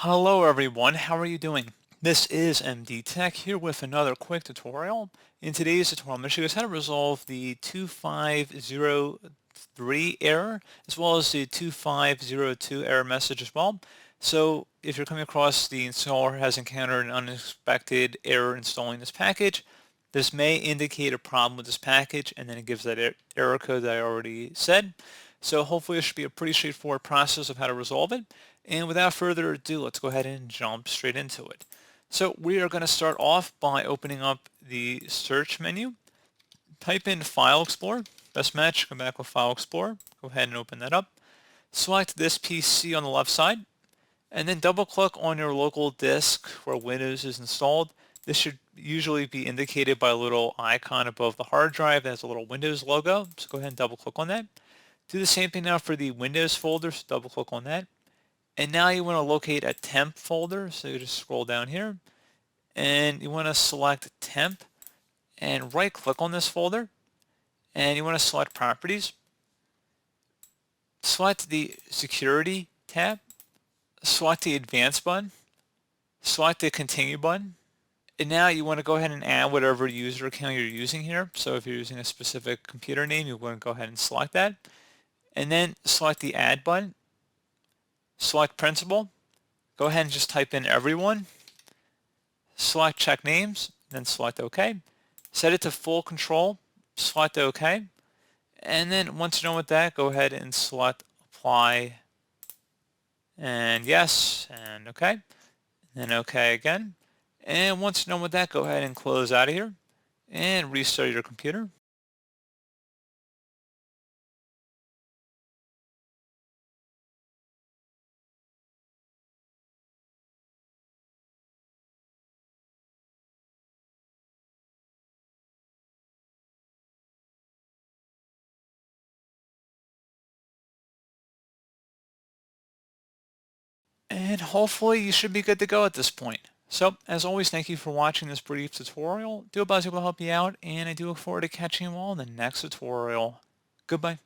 Hello everyone, how are you doing? This is MD Tech here with another quick tutorial. In today's tutorial, I'm going to show you guys how to resolve the 2503 error as well as the 2502 error message as well. So if you're coming across the installer has encountered an unexpected error installing this package, this may indicate a problem with this package, and then it gives that error code that I already said. So hopefully it should be a pretty straightforward process of how to resolve it. And without further ado, let's go ahead and jump straight into it. So we are going to start off by opening up the search menu. Type in File Explorer. Best match, come back with File Explorer. Go ahead and open that up. Select this PC on the left side, and then double click on your local disk where Windows is installed. This should usually be indicated by a little icon above the hard drive that has a little Windows logo. So go ahead and double click on that. Do the same thing now for the Windows folder, so double click on that. And now you want to locate a temp folder, so you just scroll down here and you want to select temp and right click on this folder, and you want to select properties. Select the security tab, select the advanced button, select the continue button, and now you want to go ahead and add whatever user account you're using here. So if you're using a specific computer name, you want to go ahead and select that, and then select the add button. Select principal, go ahead and just type in everyone, select check names, then select OK. Set it to full control, select OK, and then once you're done with that, go ahead and select apply and yes, and OK, and then OK again. And once you're done with that, go ahead and close out of here and restart your computer. And hopefully you should be good to go at this point. So, as always, thank you for watching this brief tutorial. Do hope I was able to help you out, and I do look forward to catching you all in the next tutorial. Goodbye.